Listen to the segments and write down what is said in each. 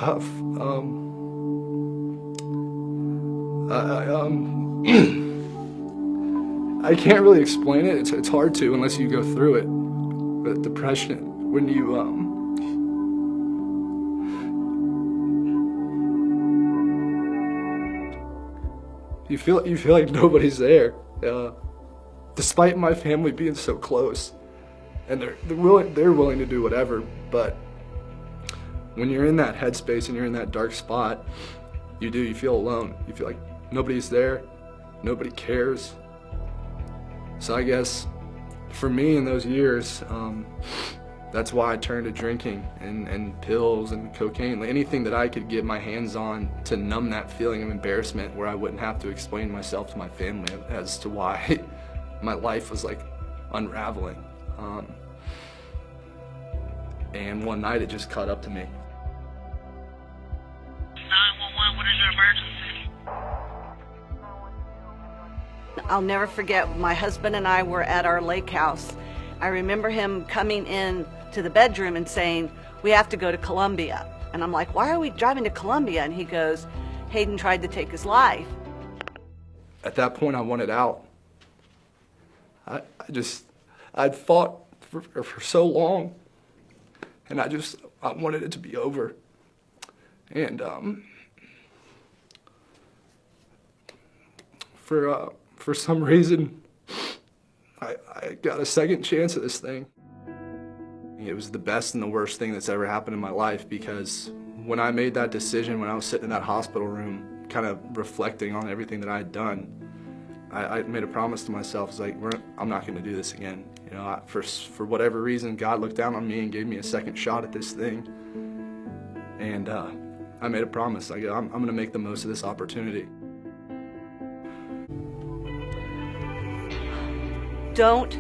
tough. I can't really explain it. It's hard to unless you go through it. But depression, when you feel like nobody's there, despite my family being so close, and they're willing to do whatever. But when you're in that headspace and you're in that dark spot, you feel alone. You feel like nobody's there, nobody cares. So I guess for me in those years, that's why I turned to drinking and pills and cocaine, like anything that I could get my hands on to numb that feeling of embarrassment, where I wouldn't have to explain myself to my family as to why my life was like unraveling. And one night it just caught up to me. 911, what is your emergency? I'll never forget, my husband and I were at our lake house. I remember him coming in to the bedroom and saying, "We have to go to Columbia." And I'm like, "Why are we driving to Columbia?" And he goes, "Hayden tried to take his life." At that point, I wanted out. I'd fought for so long, and I wanted it to be over. And for some reason, I got a second chance at this thing. It was the best and the worst thing that's ever happened in my life, because when I made that decision, when I was sitting in that hospital room, kind of reflecting on everything that I had done, I made a promise to myself. It's like, I'm not going to do this again. You know, for whatever reason, God looked down on me and gave me a second shot at this thing. And I made a promise. I'm going to make the most of this opportunity. Don't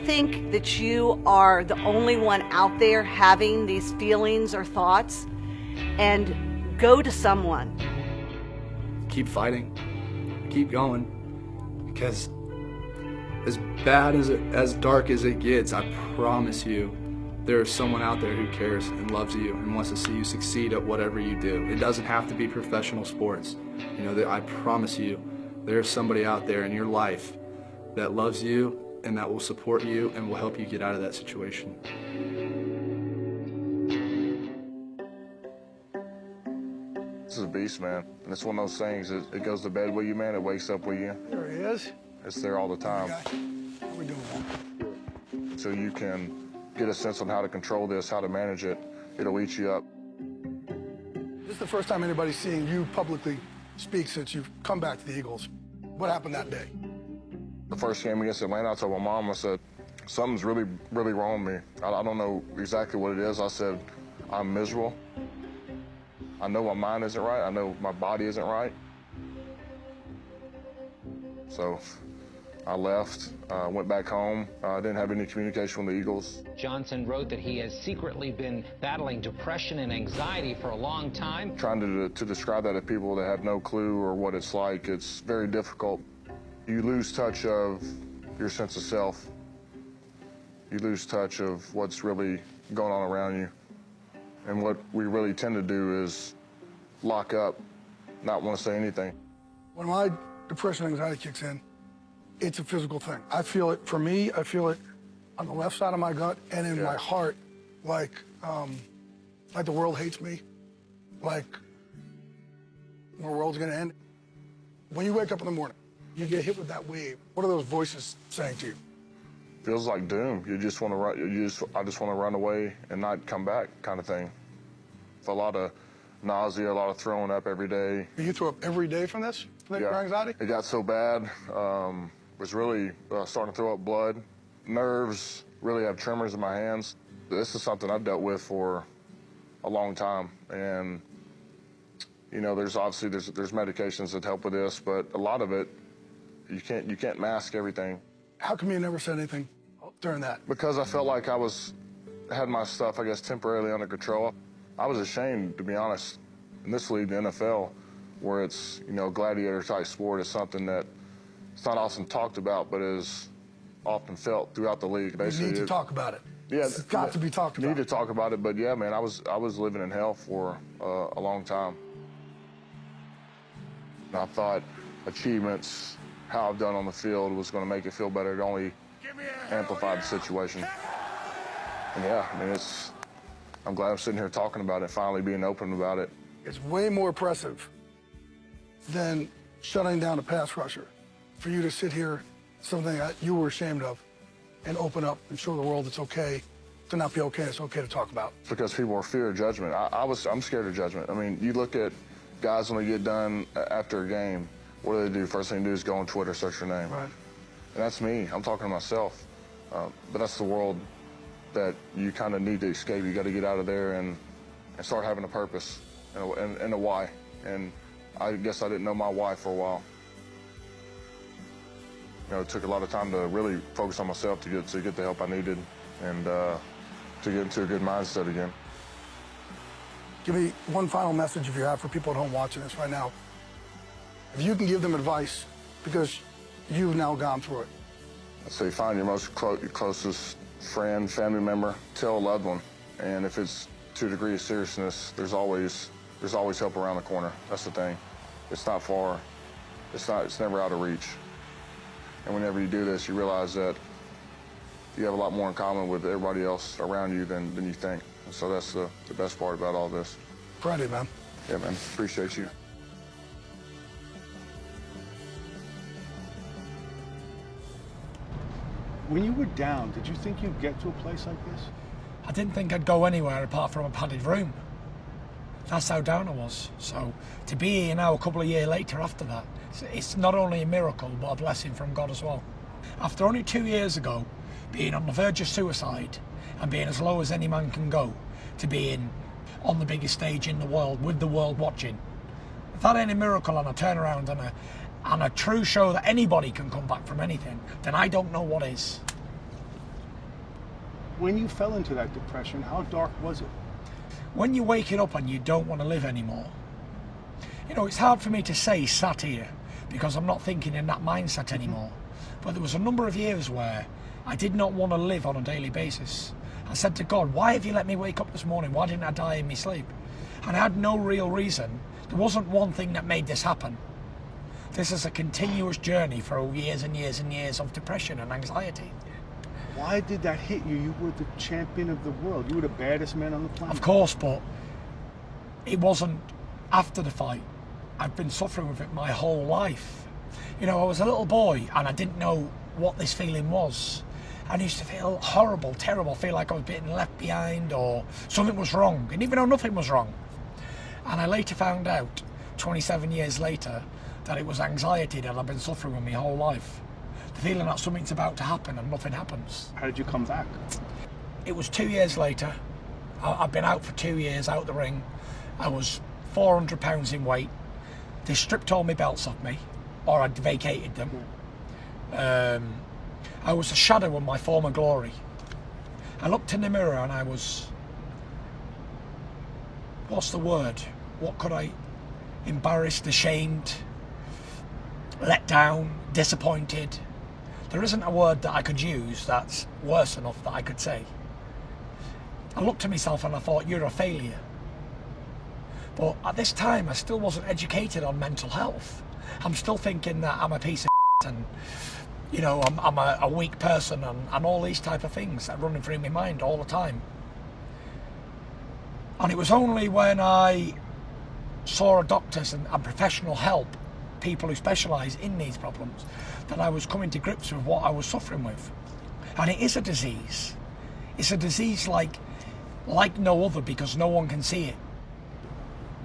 think that you are the only one out there having these feelings or thoughts, and go to someone. Keep fighting, keep going, because as bad as dark as it gets, I promise you, there's someone out there who cares and loves you and wants to see you succeed at whatever you do. It doesn't have to be professional sports. You know, I promise you, there's somebody out there in your life that loves you and that will support you and will help you get out of that situation. This is a beast, man. And it's one of those things, it goes to bed with you, man. It wakes up with you. There he is. It's there all the time. How we doing, man? So you can get a sense on how to control this, how to manage it. It'll eat you up. This is the first time anybody's seeing you publicly speak since you've come back to the Eagles. What happened that day? The first game against Atlanta, I told my mom, I said, something's really, really wrong with me. I don't know exactly what it is. I said, I'm miserable. I know my mind isn't right. I know my body isn't right. So I left, went back home. I didn't have any communication with the Eagles. Johnson wrote that he has secretly been battling depression and anxiety for a long time. Trying to describe that to people that have no clue or what it's like, it's very difficult. You lose touch of your sense of self. You lose touch of what's really going on around you. And what we really tend to do is lock up, not want to say anything. When my depression and anxiety kicks in, it's a physical thing. I feel it, for me, I feel it on the left side of my gut and in my heart, like the world hates me, like the world's gonna end. When you wake up in the morning, you get hit with that wave. What are those voices saying to you? Feels like doom. You just want to run. I just want to run away and not come back, kind of thing. A lot of nausea, a lot of throwing up every day. You throw up every day from this, from your anxiety? It got so bad. Was really starting to throw up blood. Nerves, really have tremors in my hands. This is something I've dealt with for a long time, and you know, there's obviously there's medications that help with this, but a lot of it, you can't mask everything. How come you never said anything during that? Because I felt like I had my stuff, I guess, temporarily under control. I was ashamed, to be honest. In this league, the NFL, where it's, you know, gladiator type sport, is something that it's not often talked about, but is often felt throughout the league. You need to talk about it. Yeah, It's got to be talked about. Need to talk about it, but yeah, man, I was living in hell for a long time. And I thought achievements, how I've done on the field, was going to make it feel better. It only amplified the situation. And yeah, I mean, I'm glad I'm sitting here talking about it, finally being open about it. It's way more impressive than shutting down a pass rusher. For you to sit here, something that you were ashamed of, and open up and show the world it's okay to not be okay. It's okay to talk about. Because people are fear of judgment. I'm scared of judgment. I mean, you look at guys when they get done after a game, what do? First thing they do is go on Twitter, search your name. Right. And that's me. I'm talking to myself. But that's the world that you kind of need to escape. You got to get out of there and start having a purpose and a why. And I guess I didn't know my why for a while. You know, it took a lot of time to really focus on myself to get the help I needed and to get into a good mindset again. Give me one final message if you have for people at home watching this right now. If you can give them advice, because you've now gone through it. I'd say find your most closest friend, family member, tell a loved one. And if it's to a degree of seriousness, there's always help around the corner. That's the thing. It's not far. It's never out of reach. And whenever you do this, you realize that you have a lot more in common with everybody else around you than you think. And so that's the best part about all this. Proud of you, man. Yeah, man. Appreciate you. When you were down, did you think you'd get to a place like this? I didn't think I'd go anywhere apart from a padded room. That's how down I was. So to be here now a couple of years later after that, it's not only a miracle, but a blessing from God as well. After only 2 years ago, being on the verge of suicide and being as low as any man can go, to being on the biggest stage in the world with the world watching, if that ain't a miracle and a turnaround and a true show that anybody can come back from anything, then I don't know what is. When you fell into that depression, how dark was it? When you're waking up and you don't want to live anymore, you know, it's hard for me to say sat here because I'm not thinking in that mindset anymore. But there was a number of years where I did not want to live on a daily basis. I said to God, why have you let me wake up this morning? Why didn't I die in my sleep? And I had no real reason. There wasn't one thing that made this happen. This is a continuous journey for years and years and years of depression and anxiety. Why did that hit you? You were the champion of the world. You were the baddest man on the planet. Of course, but it wasn't after the fight. I've been suffering with it my whole life. You know, I was a little boy and I didn't know what this feeling was. I used to feel horrible, terrible, feel like I was being left behind or something was wrong, and even though nothing was wrong. And I later found out, 27 years later, that it was anxiety that I've been suffering with my whole life. The feeling that something's about to happen and nothing happens. How did you come back? It was 2 years later. I've been out for 2 years, out the ring. I was 400 pounds in weight. They stripped all my belts off me, or I'd vacated them. I was a shadow of my former glory. I looked in the mirror and I was, what's the word? What could I, embarrassed, ashamed, let down, disappointed. There isn't a word that I could use that's worse enough that I could say. I looked at myself and I thought, you're a failure. But at this time, I still wasn't educated on mental health. I'm still thinking that I'm a piece of and, you know, I'm a weak person and all these type of things that are running through my mind all the time. And it was only when I saw doctors and professional help, people who specialise in these problems, that I was coming to grips with what I was suffering with. And it is a disease. It's a disease like no other because no one can see it.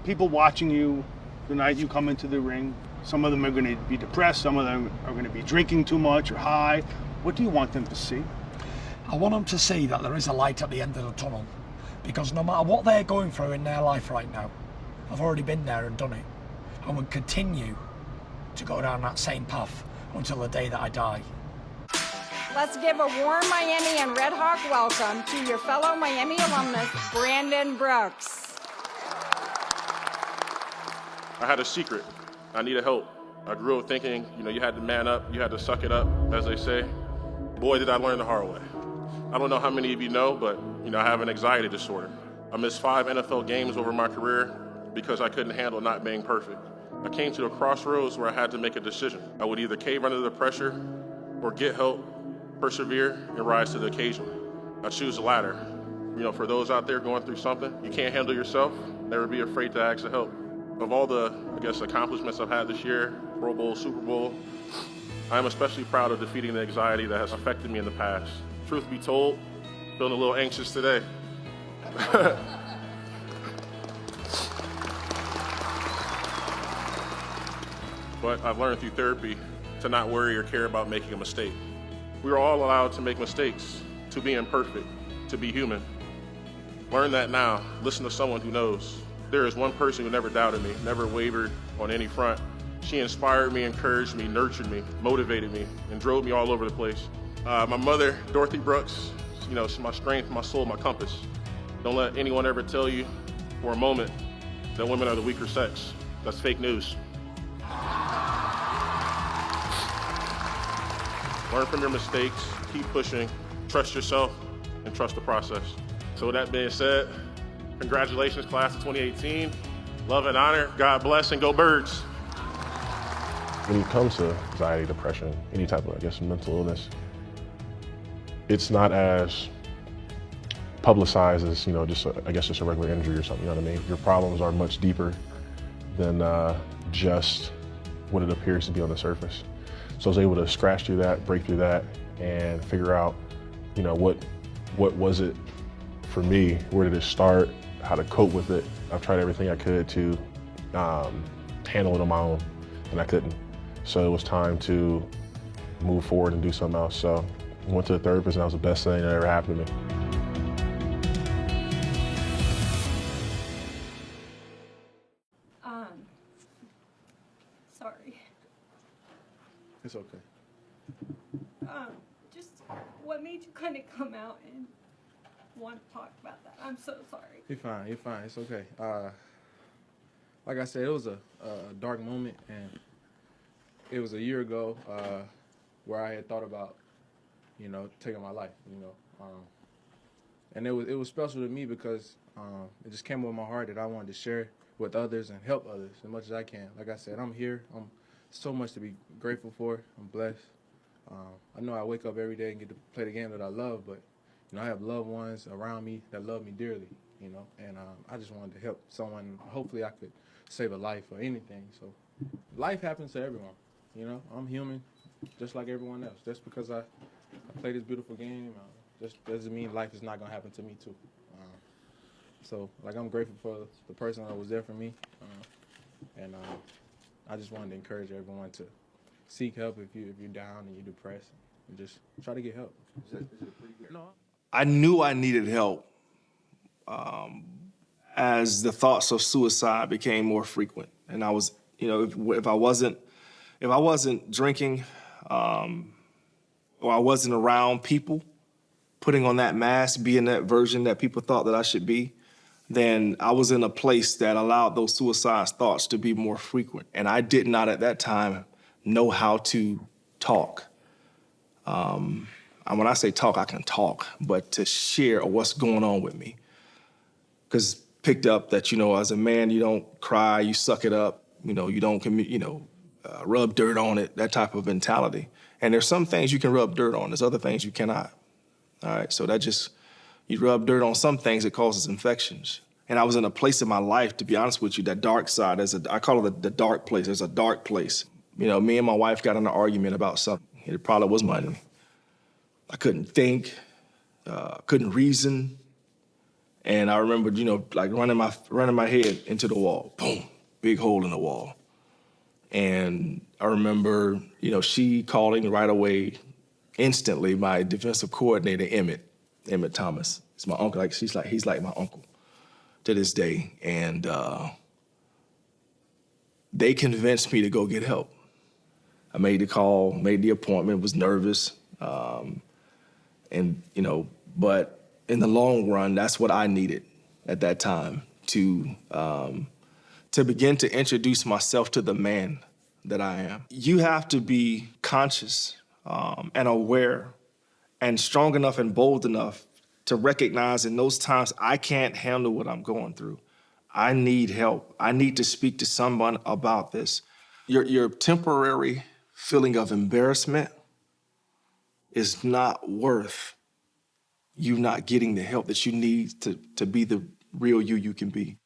People watching you the night you come into the ring, some of them are going to be depressed, some of them are going to be drinking too much or high. What do you want them to see? I want them to see that there is a light at the end of the tunnel, because no matter what they're going through in their life right now, I've already been there and done it, and will continue to go down that same path until the day that I die. Let's give a warm Miami and Red Hawk welcome to your fellow Miami alumnus, Brandon Brooks. I had a secret. I needed help. I grew up thinking, you know, you had to man up, you had to suck it up, as they say. Boy, did I learn the hard way. I don't know how many of you know, but I have an anxiety disorder. I missed 5 NFL games over my career because I couldn't handle not being perfect. I came to a crossroads where I had to make a decision. I would either cave under the pressure or get help, persevere, and rise to the occasion. I choose the latter. For those out there going through something you can't handle yourself, never be afraid to ask for help. Of all the, accomplishments I've had this year, Pro Bowl, Super Bowl, I am especially proud of defeating the anxiety that has affected me in the past. Truth be told, feeling a little anxious today. But I've learned through therapy to not worry or care about making a mistake. We are all allowed to make mistakes, to be imperfect, to be human. Learn that now. Listen to someone who knows. There is one person who never doubted me, never wavered on any front. She inspired me, encouraged me, nurtured me, motivated me, and drove me all over the place. My mother, Dorothy Brooks, she's my strength, my soul, my compass. Don't let anyone ever tell you for a moment that women are the weaker sex. That's fake news. Learn from your mistakes, keep pushing, trust yourself, and trust the process. So with that being said, congratulations, class of 2018. Love and honor, God bless, and go Birds. When it comes to anxiety, depression, any type of, mental illness, it's not as publicized as, just a regular injury or something, you know what I mean? Your problems are much deeper than just what it appears to be on the surface. So I was able to scratch through that, break through that, and figure out, what was it for me? Where did it start? How to cope with it? I've tried everything I could to handle it on my own, and I couldn't. So it was time to move forward and do something else. So I went to a therapist, and that was the best thing that ever happened to me. Sorry. It's okay. Just what made you kind of come out and want to talk about that? I'm so sorry. You're fine, it's okay. Like I said, it was a dark moment, and it was a year ago where I had thought about, taking my life, and it was special to me because it just came with my heart that I wanted to share with others and help others as much as I can. Like I said, I'm here. I'm so much to be grateful for. I'm blessed. I know I wake up every day and get to play the game that I love, but I have loved ones around me that love me dearly, and I just wanted to help someone. Hopefully I could save a life or anything. So life happens to everyone, I'm human just like everyone else. Just because I play this beautiful game, just doesn't mean life is not gonna happen to me too. So I'm grateful for the person that was there for me, and I just wanted to encourage everyone to seek help if you're down and you're depressed, and just try to get help. I knew I needed help as the thoughts of suicide became more frequent, and I was, if I wasn't drinking, or I wasn't around people, putting on that mask, being that version that people thought that I should be, then I was in a place that allowed those suicide thoughts to be more frequent. And I did not at that time know how to talk. And when I say talk, I can talk, but to share what's going on with me. Because picked up that, as a man, you don't cry, you suck it up, you don't, rub dirt on it, that type of mentality. And there's some things you can rub dirt on, there's other things you cannot. All right, so you rub dirt on some things, it causes infections. And I was in a place in my life, to be honest with you, that dark side, I call it the dark place. There's a dark place. Me and my wife got in an argument about something. It probably was money. I couldn't think, couldn't reason. And I remember, running my head into the wall. Boom, big hole in the wall. And I remember, she calling right away, instantly, my defensive coordinator, Emmett Thomas. It's my uncle. He's like my uncle to this day. And they convinced me to go get help. I made the call, made the appointment, was nervous. But in the long run, that's what I needed at that time to begin to introduce myself to the man that I am. You have to be conscious and aware and strong enough and bold enough to recognize in those times I can't handle what I'm going through. I need help. I need to speak to someone about this. Your temporary feeling of embarrassment is not worth you not getting the help that you need to be the real you can be.